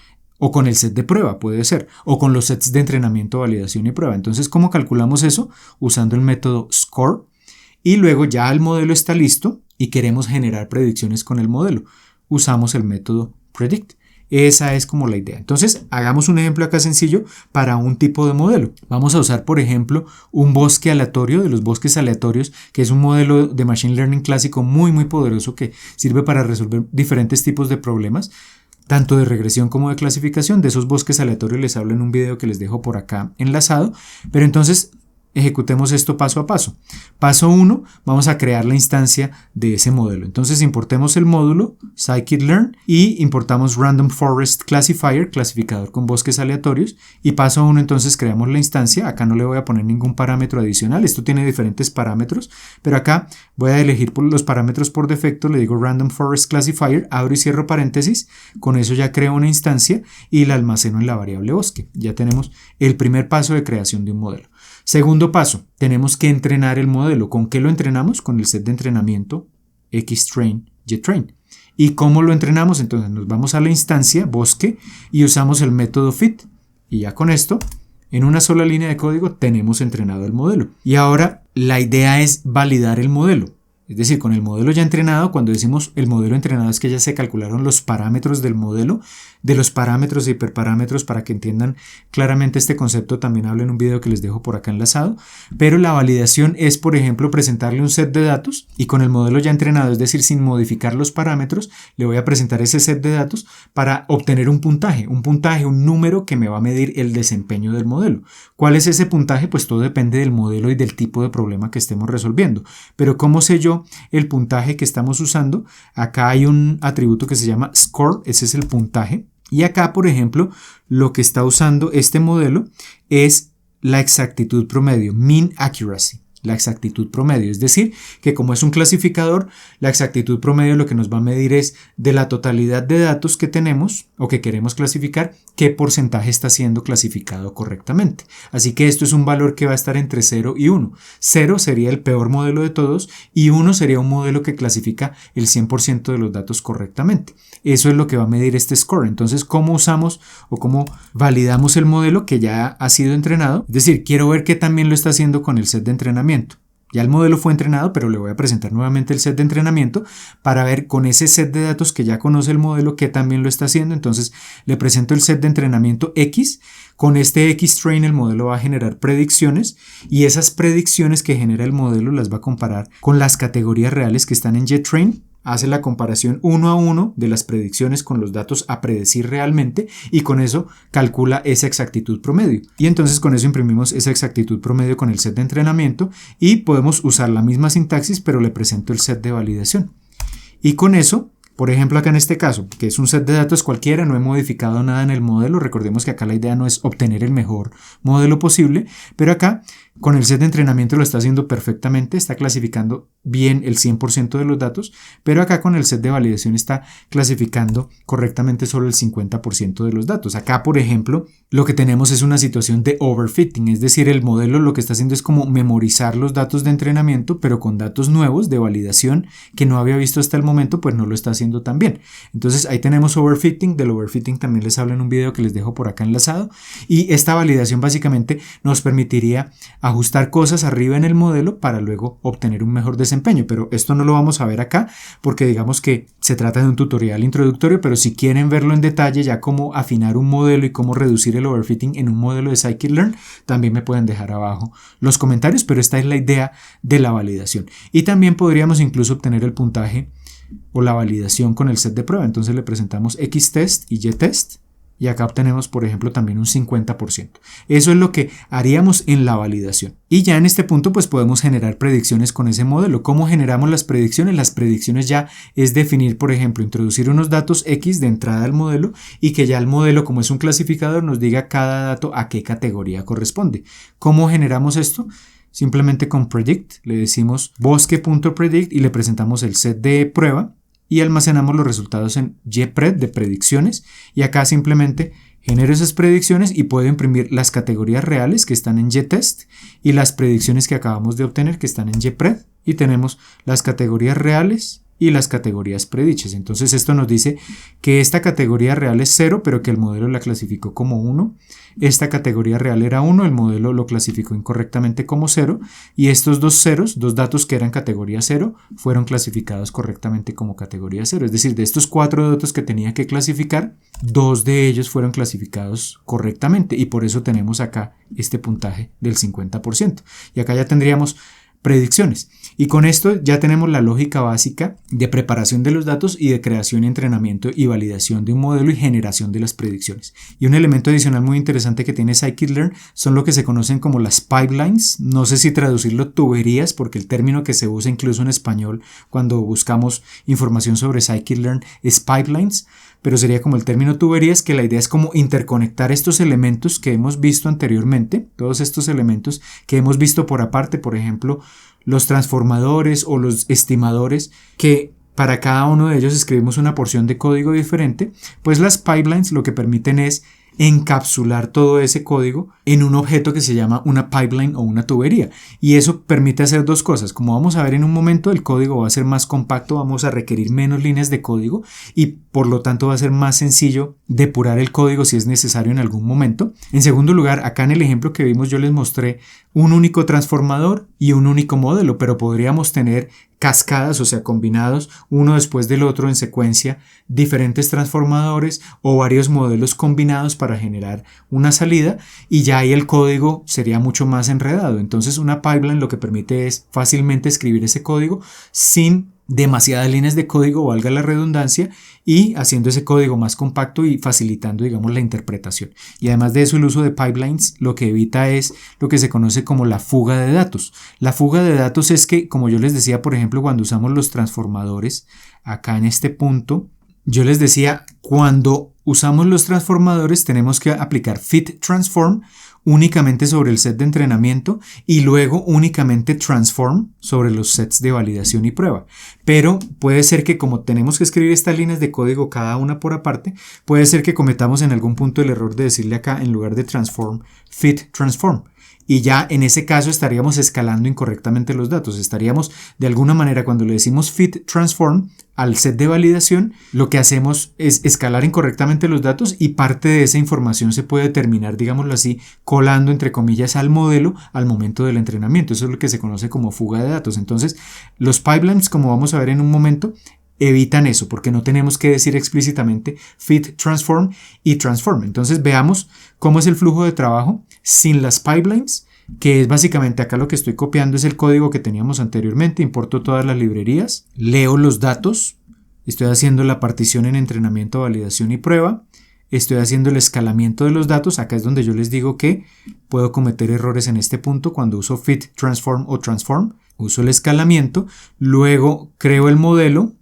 O con el set de prueba, puede ser, o con los sets de entrenamiento, validación y prueba. Entonces, ¿cómo calculamos eso? Usando el método score. Y luego ya el modelo está listo y queremos generar predicciones con el modelo. Usamos el método predict. Esa es como la idea. Entonces, hagamos un ejemplo acá sencillo para un tipo de modelo. Vamos a usar, por ejemplo, un bosque aleatorio, de los bosques aleatorios, que es un modelo de Machine Learning clásico muy, muy poderoso que sirve para resolver diferentes tipos de problemas, tanto de regresión como de clasificación. De esos bosques aleatorios les hablo en un video que les dejo por acá enlazado. Pero entonces, ejecutemos esto paso a paso. Paso 1, vamos a crear la instancia de ese modelo. Entonces importemos el módulo scikit-learn y importamos Random Forest Classifier, clasificador con bosques aleatorios. Y paso 1, entonces creamos la instancia. Acá no le voy a poner ningún parámetro adicional. Esto tiene diferentes parámetros, pero acá voy a elegir los parámetros por defecto. Le digo Random Forest Classifier, abro y cierro paréntesis. Con eso ya creo una instancia y la almaceno en la variable bosque. Ya tenemos el primer paso de creación de un modelo. Segundo paso, tenemos que entrenar el modelo. ¿Con qué lo entrenamos? Con el set de entrenamiento xtrain, ytrain. ¿Y cómo lo entrenamos? Entonces nos vamos a la instancia bosque y usamos el método fit. Y ya con esto, en una sola línea de código, tenemos entrenado el modelo. Y ahora la idea es validar el modelo. Es decir, con el modelo ya entrenado, cuando decimos el modelo entrenado es que ya se calcularon los parámetros del modelo, de los parámetros e hiperparámetros. Para que entiendan claramente este concepto también hablo en un video que les dejo por acá enlazado, pero la validación es, por ejemplo, presentarle un set de datos y con el modelo ya entrenado, es decir, sin modificar los parámetros, le voy a presentar ese set de datos para obtener un puntaje, un número que me va a medir el desempeño del modelo. ¿Cuál es ese puntaje? Pues todo depende del modelo y del tipo de problema que estemos resolviendo, pero ¿cómo sé yo el puntaje que estamos usando? Acá hay un atributo que se llama score, ese es el puntaje. Y acá, por ejemplo, lo que está usando este modelo es la exactitud promedio, mean accuracy, la exactitud promedio. Es decir, que como es un clasificador, la exactitud promedio lo que nos va a medir es de la totalidad de datos que tenemos o que queremos clasificar, qué porcentaje está siendo clasificado correctamente. Así que esto es un valor que va a estar entre 0 y 1. 0 sería el peor modelo de todos y 1 sería un modelo que clasifica el 100% de los datos correctamente. Eso es lo que va a medir este score. Entonces, ¿cómo usamos o cómo validamos el modelo que ya ha sido entrenado? Es decir, quiero ver qué también lo está haciendo con el set de entrenamiento. Ya el modelo fue entrenado, pero le voy a presentar nuevamente el set de entrenamiento para ver con ese set de datos que ya conoce el modelo qué también lo está haciendo. Entonces le presento el set de entrenamiento X. Con este xtrain el modelo va a generar predicciones y esas predicciones que genera el modelo las va a comparar con las categorías reales que están en ytrain. Hace la comparación 1 a 1 de las predicciones con los datos a predecir realmente y con eso calcula esa exactitud promedio. Y entonces con eso imprimimos esa exactitud promedio con el set de entrenamiento y podemos usar la misma sintaxis, pero le presento el set de validación. Y con eso, por ejemplo, acá en este caso, que es un set de datos cualquiera, no he modificado nada en el modelo. Recordemos que acá la idea no es obtener el mejor modelo posible, pero acá con el set de entrenamiento lo está haciendo perfectamente, está clasificando bien el 100% de los datos, pero acá con el set de validación está clasificando correctamente solo el 50% de los datos. Acá, por ejemplo, lo que tenemos es una situación de overfitting, es decir, el modelo lo que está haciendo es como memorizar los datos de entrenamiento, pero con datos nuevos de validación que no había visto hasta el momento, pues no lo está haciendo tan bien. Entonces ahí tenemos overfitting. Del overfitting también les hablo en un video que les dejo por acá enlazado, y esta validación básicamente nos permitiría ajustar cosas arriba en el modelo para luego obtener un mejor desempeño, pero esto no lo vamos a ver acá porque digamos que se trata de un tutorial introductorio, pero si quieren verlo en detalle ya cómo afinar un modelo y cómo reducir el overfitting en un modelo de scikit-learn, también me pueden dejar abajo los comentarios, pero esta es la idea de la validación. Y también podríamos incluso obtener el puntaje o la validación con el set de prueba. Entonces le presentamos xtest y ytest y acá obtenemos, por ejemplo, también un 50%. Eso es lo que haríamos en la validación. Y ya en este punto pues podemos generar predicciones con ese modelo. ¿Cómo generamos las predicciones? Las predicciones ya es definir, por ejemplo, introducir unos datos X de entrada al modelo y que ya el modelo, como es un clasificador, nos diga cada dato a qué categoría corresponde. ¿Cómo generamos esto? Simplemente con predict le decimos bosque.predict y le presentamos el set de prueba y almacenamos los resultados en ypred de predicciones, y acá simplemente genero esas predicciones y puedo imprimir las categorías reales que están en ytest y las predicciones que acabamos de obtener que están en ypred, y tenemos las categorías reales y las categorías predichas. Entonces esto nos dice que esta categoría real es 0, pero que el modelo la clasificó como 1. Esta categoría real era 1, el modelo lo clasificó incorrectamente como 0, y estos dos ceros, dos datos que eran categoría 0, fueron clasificados correctamente como categoría 0. Es decir, de estos 4 datos que tenía que clasificar, 2 de ellos fueron clasificados correctamente, y por eso tenemos acá este puntaje del 50%. Y acá ya tendríamos predicciones. Y con esto ya tenemos la lógica básica de preparación de los datos y de creación, entrenamiento y validación de un modelo y generación de las predicciones. Y un elemento adicional muy interesante que tiene Scikit-Learn son lo que se conocen como las pipelines. No sé si traducirlo tuberías, porque el término que se usa incluso en español cuando buscamos información sobre Scikit-Learn es pipelines, pero sería como el término tuberías, que la idea es como interconectar estos elementos que hemos visto anteriormente, todos estos elementos que hemos visto por aparte, por ejemplo, los transformadores o los estimadores, que para cada uno de ellos escribimos una porción de código diferente. Pues las pipelines lo que permiten es encapsular todo ese código en un objeto que se llama una pipeline o una tubería, y eso permite hacer dos cosas. Como vamos a ver en un momento, el código va a ser más compacto, vamos a requerir menos líneas de código y por lo tanto va a ser más sencillo depurar el código si es necesario en algún momento. En segundo lugar, acá en el ejemplo que vimos yo les mostré un único transformador y un único modelo, pero podríamos tener cascadas, o sea, combinados uno después del otro en secuencia, diferentes transformadores o varios modelos combinados para generar una salida, y ya ahí el código sería mucho más enredado. Entonces una pipeline lo que permite es fácilmente escribir ese código sin demasiadas líneas de código, valga la redundancia, y haciendo ese código más compacto y facilitando, digamos, la interpretación. Y además de eso, el uso de pipelines lo que evita es lo que se conoce como la fuga de datos. La fuga de datos es que, como yo les decía, por ejemplo, cuando usamos los transformadores, acá en este punto, yo les decía, cuando usamos los transformadores tenemos que aplicar fit transform únicamente sobre el set de entrenamiento y luego únicamente transform sobre los sets de validación y prueba. Pero puede ser que, como tenemos que escribir estas líneas de código cada una por aparte, puede ser que cometamos en algún punto el error de decirle acá, en lugar de transform, fit transform. Y ya en ese caso estaríamos escalando incorrectamente los datos. Estaríamos de alguna manera, cuando le decimos fit transform al set de validación, lo que hacemos es escalar incorrectamente los datos y parte de esa información se puede terminar, digámoslo así, colando entre comillas al modelo al momento del entrenamiento. Eso es lo que se conoce como fuga de datos. Entonces, los pipelines, como vamos a ver en un momento, evitan eso, porque no tenemos que decir explícitamente fit transform y transform. Entonces veamos cómo es el flujo de trabajo sin las pipelines, que es básicamente acá lo que estoy copiando es el código que teníamos anteriormente. Importo todas las librerías, leo los datos, estoy haciendo la partición en entrenamiento, validación y prueba, estoy haciendo el escalamiento de los datos. Acá es donde yo les digo que puedo cometer errores en este punto cuando uso fit transform o transform. Uso el escalamiento, luego creo el modelo,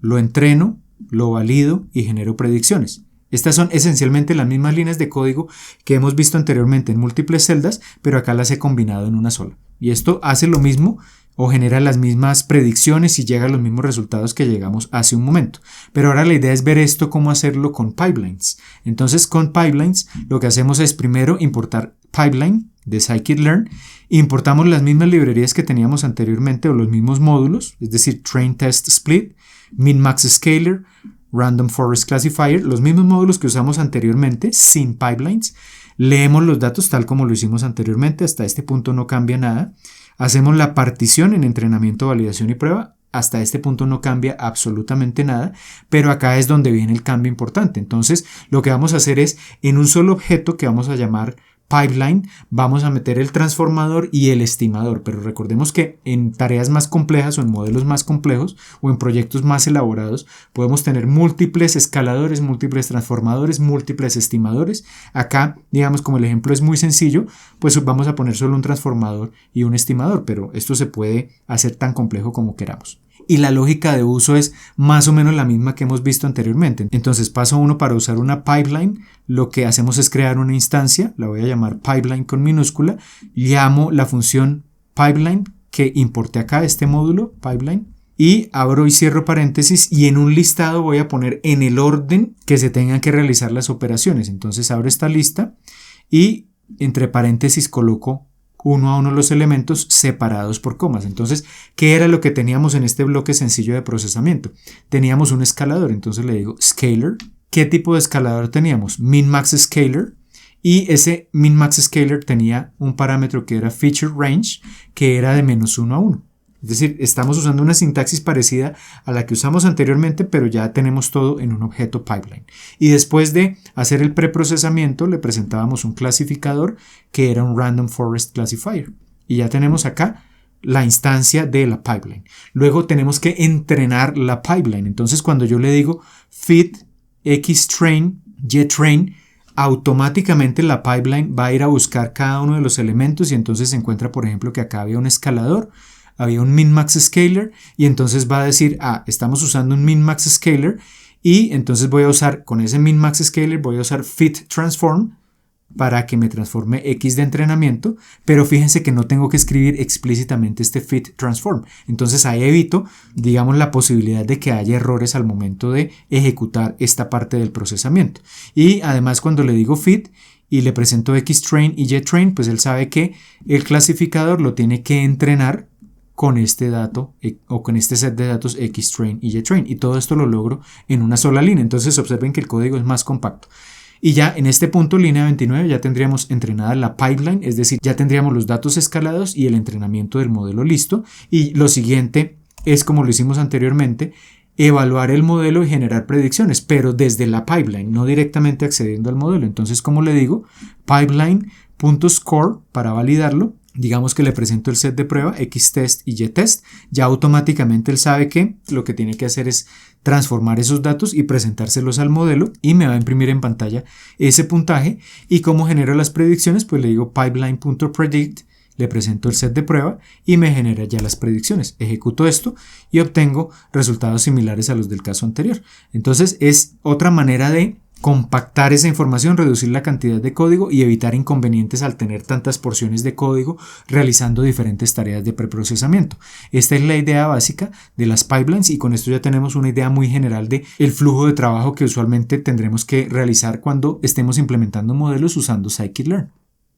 lo entreno, lo valido y genero predicciones. Estas son esencialmente las mismas líneas de código que hemos visto anteriormente en múltiples celdas, pero acá las he combinado en una sola. Y esto hace lo mismo o genera las mismas predicciones y llega a los mismos resultados que llegamos hace un momento. Pero ahora la idea es ver esto, cómo hacerlo con pipelines. Entonces, con pipelines lo que hacemos es primero importar pipeline de Scikit-Learn. Importamos las mismas librerías que teníamos anteriormente o los mismos módulos, es decir, Train Test Split, Min-Max Scaler, Random Forest Classifier, los mismos módulos que usamos anteriormente sin pipelines. Leemos los datos tal como lo hicimos anteriormente, hasta este punto no cambia nada. Hacemos la partición en entrenamiento, validación y prueba, hasta este punto no cambia absolutamente nada, pero acá es donde viene el cambio importante. Entonces lo que vamos a hacer es, en un solo objeto que vamos a llamar pipeline, vamos a meter el transformador y el estimador, pero recordemos que en tareas más complejas o en modelos más complejos o en proyectos más elaborados podemos tener múltiples escaladores, múltiples transformadores, múltiples estimadores. Acá, digamos, como el ejemplo es muy sencillo, pues vamos a poner solo un transformador y un estimador, pero esto se puede hacer tan complejo como queramos. Y la lógica de uso es más o menos la misma que hemos visto anteriormente. Entonces, paso 1, para usar una pipeline, lo que hacemos es crear una instancia, la voy a llamar pipeline con minúscula, llamo la función pipeline que importé acá, este módulo pipeline, y abro y cierro paréntesis, y en un listado voy a poner en el orden que se tengan que realizar las operaciones. Entonces abro esta lista y entre paréntesis coloco uno a uno los elementos separados por comas. Entonces, ¿qué era lo que teníamos en este bloque sencillo de procesamiento? Teníamos un escalador, entonces le digo scalar. ¿Qué tipo de escalador teníamos? Min-max scalar. Y ese min-max scalar tenía un parámetro que era feature range, que era de -1 a 1. Es decir, estamos usando una sintaxis parecida a la que usamos anteriormente, pero ya tenemos todo en un objeto pipeline. Y después de hacer el preprocesamiento, le presentábamos un clasificador que era un random forest classifier. Y ya tenemos acá la instancia de la pipeline. Luego tenemos que entrenar la pipeline. Entonces, cuando yo le digo feed xtrain ytrain, automáticamente la pipeline va a ir a buscar cada uno de los elementos y entonces se encuentra, por ejemplo, que acá había un escalador, había un min-max scalar y entonces va a decir, estamos usando un min-max scalar y entonces voy a usar, con ese min-max scalar voy a usar fit transform para que me transforme X de entrenamiento, pero fíjense que no tengo que escribir explícitamente este fit transform. Entonces ahí evito, digamos, la posibilidad de que haya errores al momento de ejecutar esta parte del procesamiento. Y además cuando le digo fit y le presento xtrain y ytrain, pues él sabe que el clasificador lo tiene que entrenar con este dato o con este set de datos xtrain y ytrain. Y todo esto lo logro en una sola línea. Entonces observen que el código es más compacto. Y ya en este punto, línea 29, ya tendríamos entrenada la pipeline, es decir, ya tendríamos los datos escalados y el entrenamiento del modelo listo. Y lo siguiente es, como lo hicimos anteriormente, evaluar el modelo y generar predicciones, pero desde la pipeline, no directamente accediendo al modelo. Entonces, como le digo, pipeline.score para validarlo. Digamos que le presento el set de prueba, xtest y ytest, ya automáticamente él sabe que lo que tiene que hacer es transformar esos datos y presentárselos al modelo y me va a imprimir en pantalla ese puntaje. Y como genero las predicciones, pues le digo pipeline.predict, le presento el set de prueba y me genera ya las predicciones. Ejecuto esto y obtengo resultados similares a los del caso anterior. Entonces es otra manera de compactar esa información, reducir la cantidad de código y evitar inconvenientes al tener tantas porciones de código realizando diferentes tareas de preprocesamiento. Esta es la idea básica de las pipelines y con esto ya tenemos una idea muy general de el flujo de trabajo que usualmente tendremos que realizar cuando estemos implementando modelos usando scikit-learn.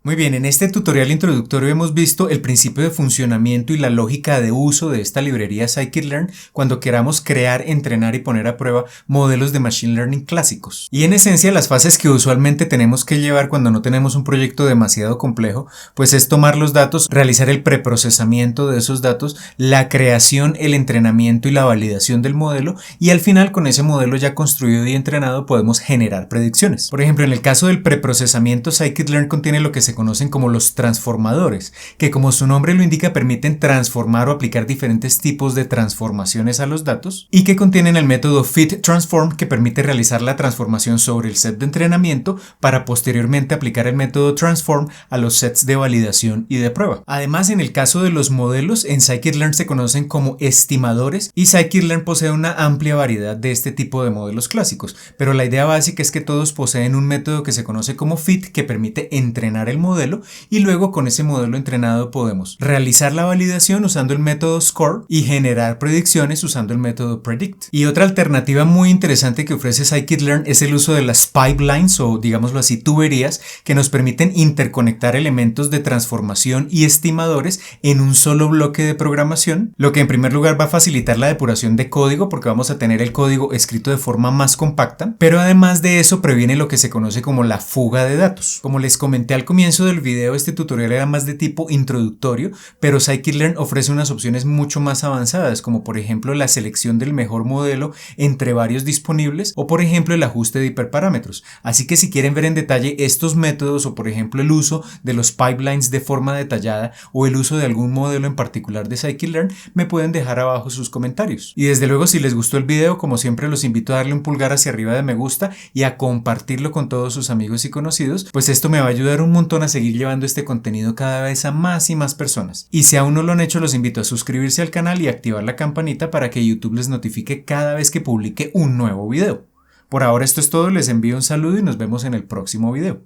Muy bien, en este tutorial introductorio hemos visto el principio de funcionamiento y la lógica de uso de esta librería scikit-learn cuando queramos crear, entrenar y poner a prueba modelos de Machine Learning clásicos. Y en esencia las fases que usualmente tenemos que llevar cuando no tenemos un proyecto demasiado complejo, pues es tomar los datos, realizar el preprocesamiento de esos datos, la creación, el entrenamiento y la validación del modelo y al final con ese modelo ya construido y entrenado podemos generar predicciones. Por ejemplo, en el caso del preprocesamiento, scikit-learn contiene lo que se conocen como los transformadores, que como su nombre lo indica permiten transformar o aplicar diferentes tipos de transformaciones a los datos y que contienen el método fit transform que permite realizar la transformación sobre el set de entrenamiento para posteriormente aplicar el método transform a los sets de validación y de prueba. Además, en el caso de los modelos, en scikit-learn se conocen como estimadores y scikit-learn posee una amplia variedad de este tipo de modelos clásicos, pero la idea básica es que todos poseen un método que se conoce como fit que permite entrenar el modelo y luego con ese modelo entrenado podemos realizar la validación usando el método score y generar predicciones usando el método predict. Y otra alternativa muy interesante que ofrece scikit-learn es el uso de las pipelines o digámoslo así tuberías que nos permiten interconectar elementos de transformación y estimadores en un solo bloque de programación, lo que en primer lugar va a facilitar la depuración de código porque vamos a tener el código escrito de forma más compacta, pero además de eso previene lo que se conoce como la fuga de datos. Como les comenté al comienzo del video, este tutorial era más de tipo introductorio, pero scikit-learn ofrece unas opciones mucho más avanzadas, como por ejemplo la selección del mejor modelo entre varios disponibles o por ejemplo el ajuste de hiperparámetros. Así que si quieren ver en detalle estos métodos o por ejemplo el uso de los pipelines de forma detallada o el uso de algún modelo en particular de scikit-learn, me pueden dejar abajo sus comentarios. Y desde luego, si les gustó el video, como siempre los invito a darle un pulgar hacia arriba de me gusta y a compartirlo con todos sus amigos y conocidos, pues esto me va a ayudar un montón a seguir llevando este contenido cada vez a más y más personas. Y si aún no lo han hecho, los invito a suscribirse al canal y activar la campanita para que YouTube les notifique cada vez que publique un nuevo video. Por ahora esto es todo, les envío un saludo y nos vemos en el próximo video.